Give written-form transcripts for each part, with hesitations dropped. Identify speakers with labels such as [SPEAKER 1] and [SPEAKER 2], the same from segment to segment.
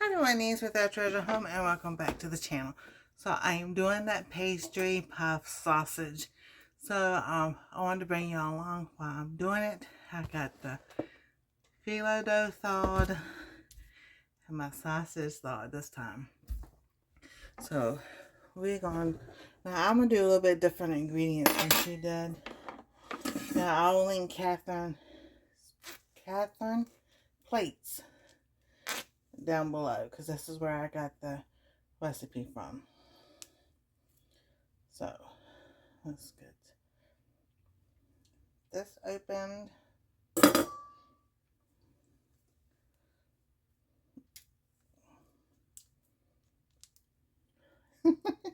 [SPEAKER 1] Hi, my name's Without Treasure Home, and welcome back to the channel. So I am doing that pastry puff sausage. So I wanted to bring y'all along while I'm doing it. I got the phyllo dough thawed and my sausage thawed this time. So we're going. Now I'm gonna do a little bit different ingredients than she did. Now I'll link Catherine plates down below because this is where I got the recipe from. So let's get this opened.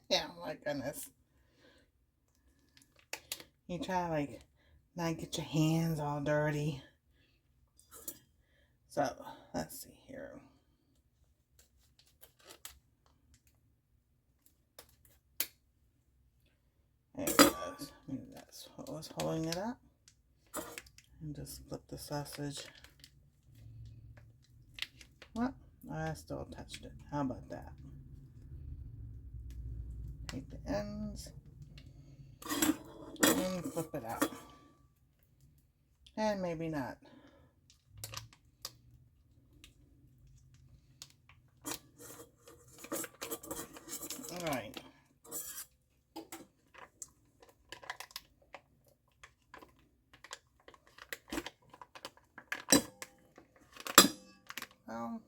[SPEAKER 1] Yeah, my goodness. You try like not get your hands all dirty. So let's see here. There it goes. Maybe that's what was holding it up. And just flip the sausage. Well, I still touched it. How about that? Take the ends and flip it out. And maybe not. Alright. Well,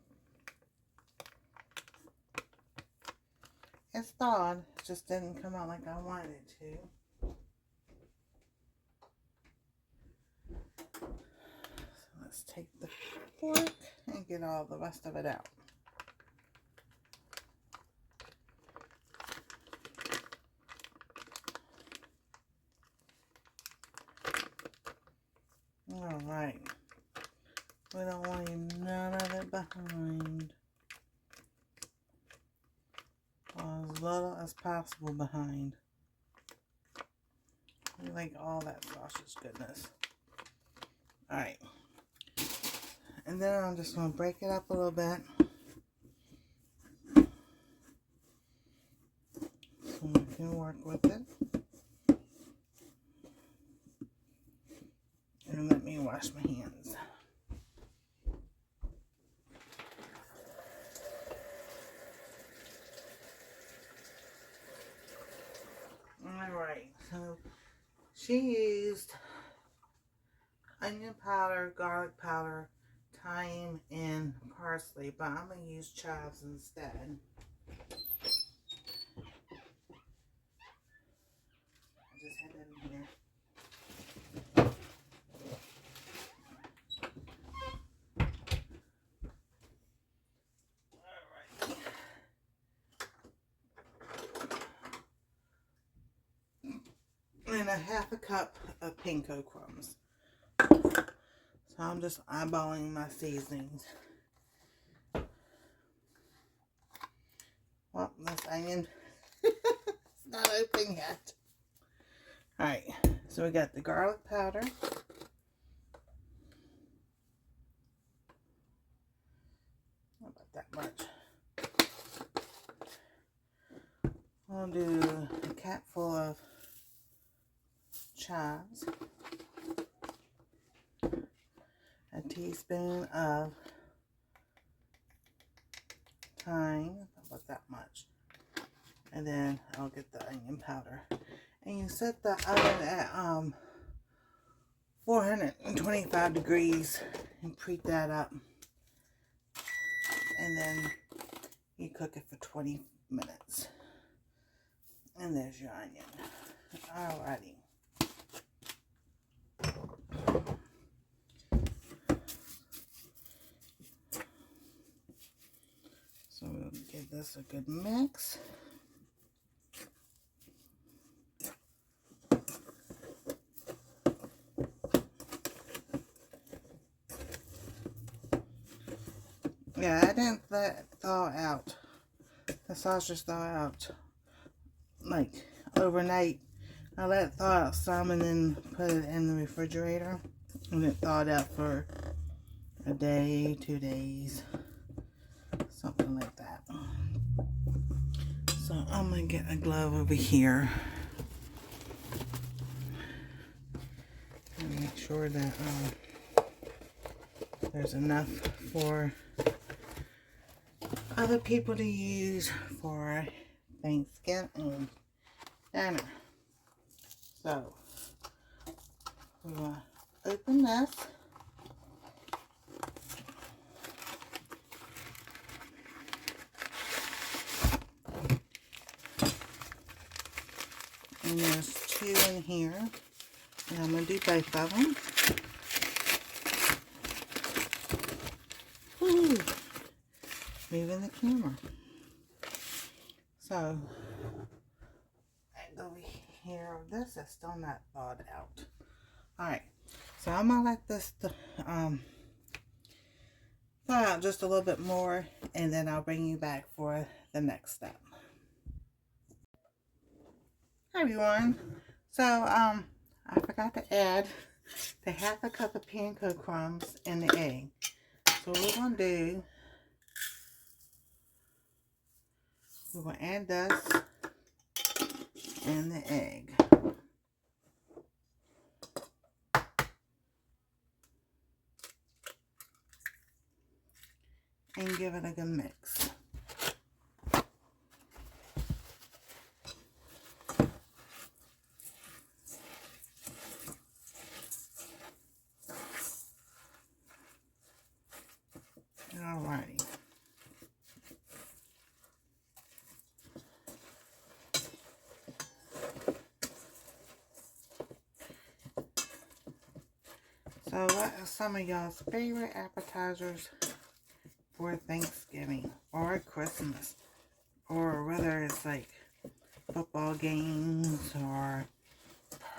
[SPEAKER 1] it's thawed. It just didn't come out like I wanted it to. So let's take the fork and get all the rest of it out. Alright. We don't want none of it behind. Or as little as possible behind. We like all that sausage goodness. Alright. And then I'm just going to break it up a little bit. So we can work with it. And let me wash my hands. Alright, so she used onion powder, garlic powder, thyme, and parsley, but I'm going to use chives instead. I just had that in here. And a half a cup of panko crumbs. So I'm just eyeballing my seasonings. Well, this onion it's not open yet. Alright, so we got the garlic powder. Not about that much. I'll do a cap full of chives, a teaspoon of thyme, about that much, and then I'll get the onion powder. And you set the oven at 425 degrees and preheat that up, and then you cook it for 20 minutes. And there's your onion. Alrighty. So we'll give this a good mix. Yeah, I didn't thaw out the sausage thaw out like overnight. I let it thaw out some and then put it in the refrigerator, and it thawed out for a day, 2 days, something something like that. So I'm gonna get a glove over here and make sure that there's enough for other people to use for Thanksgiving dinner. So we're gonna open this. And there's 2 in here. And I'm going to do both of them. Woo! Moving the camera. So, over here, this is still not thawed out. Alright, so I'm going to let this thaw out just a little bit more, and then I'll bring you back for the next step. Hi everyone. So I forgot to add the 1/2 cup of panko crumbs and the egg. So what we're gonna do, we're gonna add this and the egg. And give it a good mix. Alrighty. So what are some of y'all's favorite appetizers for Thanksgiving or Christmas? Or whether it's like football games or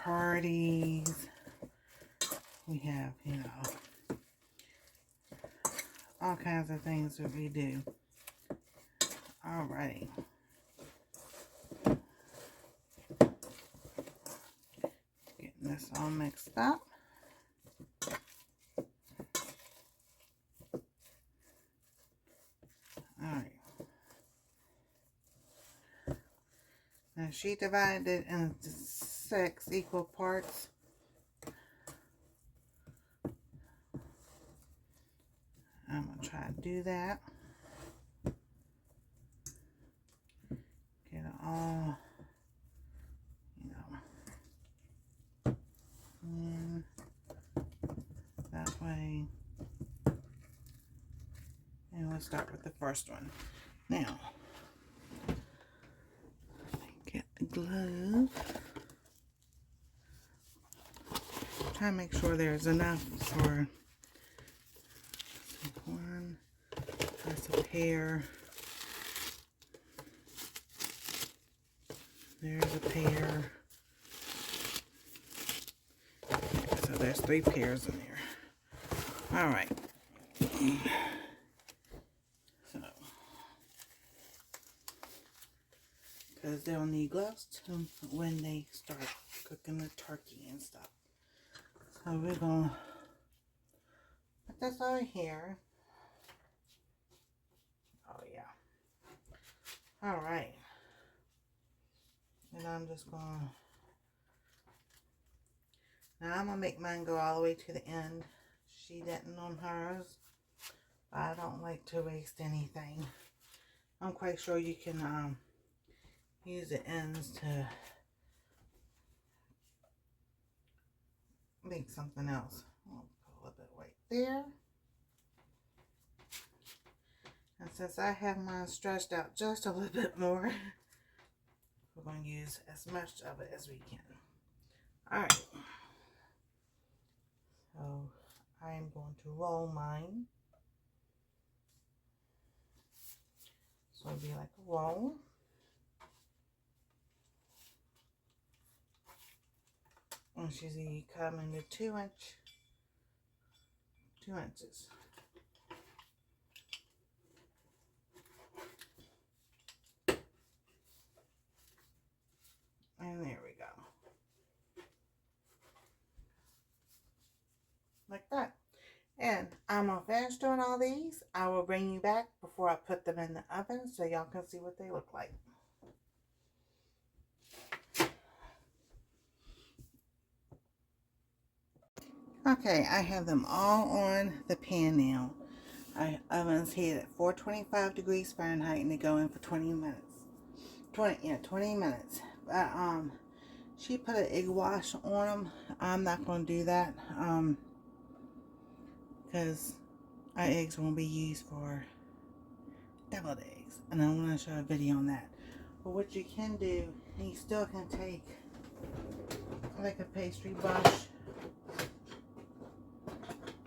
[SPEAKER 1] parties. We have, you know, all kinds of things that we do. Alrighty. Getting this all mixed up. Alright. Now she divided it into 6 equal parts. I'm going to try to do that. Get it all, you know, in that way. And we'll start with the first one. Now, get the glove. Try to make sure there's enough for one. That's a pair. There's a pair. So there's 3 pairs in there. All right. So, because they'll need gloves too when they start cooking the turkey and stuff. So we're gonna put this over here. Oh yeah. All right. And I'm just gonna, now I'm gonna make mine go all the way to the end. She didn't on hers. I don't like to waste anything. I'm quite sure you can use the ends to make something else. I'll put a little bit right there. And since I have mine stretched out just a little bit more, we're going to use as much of it as we can. Alright. So I'm going to roll mine. So it'll be like a roll. And she's come into 2 inches. And there we go. Like that. And I'm going to finish doing all these. I will bring you back before I put them in the oven so y'all can see what they look like. Okay, I have them all on the pan now. Oven's heated at 425 degrees Fahrenheit and they go in for 20 minutes. 20 minutes. But she put an egg wash on them. I'm not going to do that because our eggs won't be used for deviled eggs, and I want to show a video on that. But what you can do, you still can take like a pastry brush.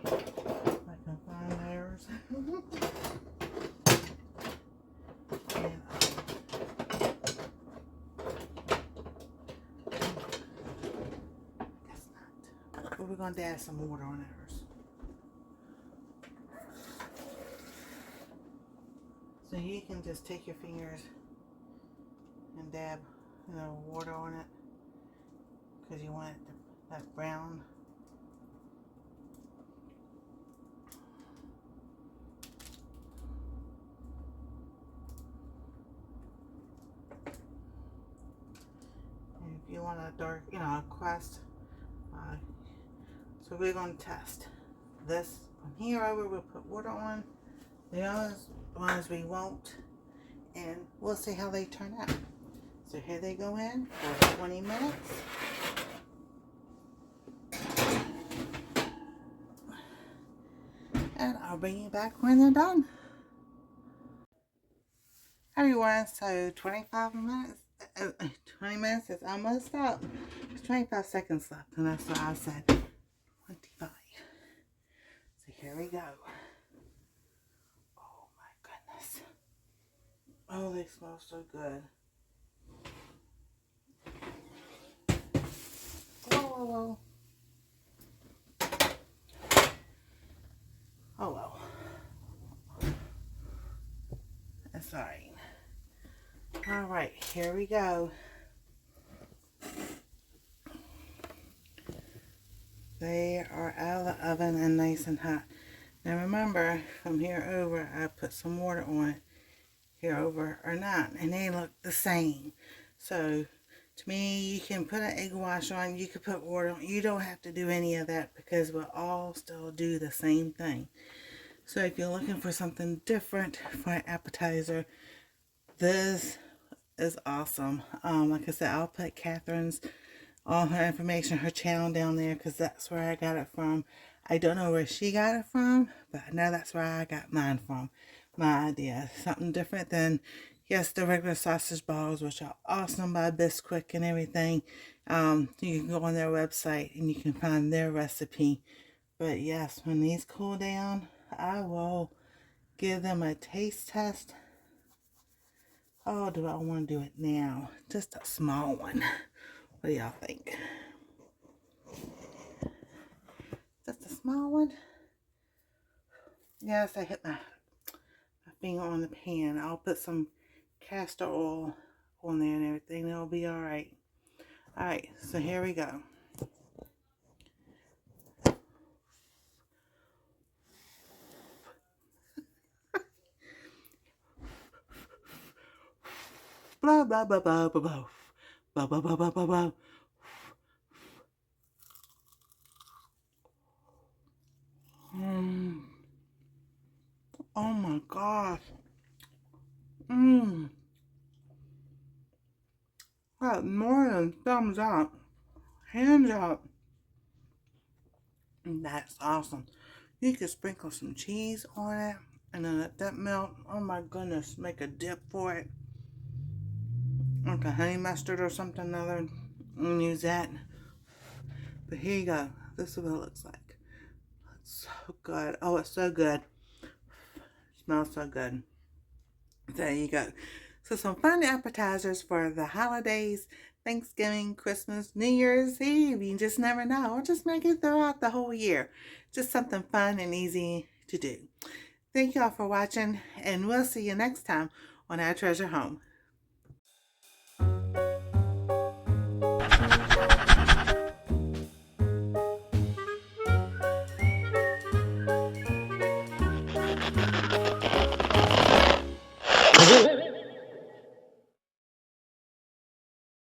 [SPEAKER 1] I can find theirs. And, that's not. But we're going to add some water on ours. So you can just take your fingers and dab, water on it because you want it that brown. And if you want a dark, a crust, so we're going to test this. From here over, we'll put water on. The other ones we won't, and we'll see how they turn out. So here they go in for 20 minutes. And I'll bring you back when they're done. Everyone, so 25 minutes, 20 minutes is almost up. There's 25 seconds left, and that's why I said 25. So here we go. Oh my goodness. Oh, they smell so good. Whoa, whoa, whoa. Oh well. That's alright. Alright, here we go. They are out of the oven and nice and hot. Now remember, from here over, I put some water on it. Here over or not, and they look the same. So to me, you can put an egg wash on, you can put water on. You don't have to do any of that because we'll all still do the same thing. So if you're looking for something different for an appetizer, this is awesome. Like I said, I'll put Catherine's, all her information, her channel down there because that's where I got it from. I don't know where she got it from, but I know that's where I got mine from. My idea. Something different than, yes, the regular sausage balls, which are awesome by Bisquick and everything. You can go on their website and you can find their recipe. But yes, when these cool down, I will give them a taste test. Oh, do I want to do it now? Just a small one. What do y'all think? Just a small one? Yes, I hit my finger on the pan. I'll put some castor oil on there and everything. It'll be alright. Alright, so here we go. Blah blah blah blah blah blah blah blah blah blah blah blah. Oh my gosh. Got more than thumbs up. Hands up. That's awesome. You can sprinkle some cheese on it and then let that melt. Oh my goodness. Make a dip for it. Like a honey mustard or something other. And use that. But here you go. This is what it looks like. It's so good. Oh, it's so good. It smells so good. There you go. So some fun appetizers for the holidays, Thanksgiving, Christmas, New Year's Eve. You just never know. Or just make it throughout the whole year. Just something fun and easy to do. Thank y'all for watching, and we'll see you next time on Our Treasure Home.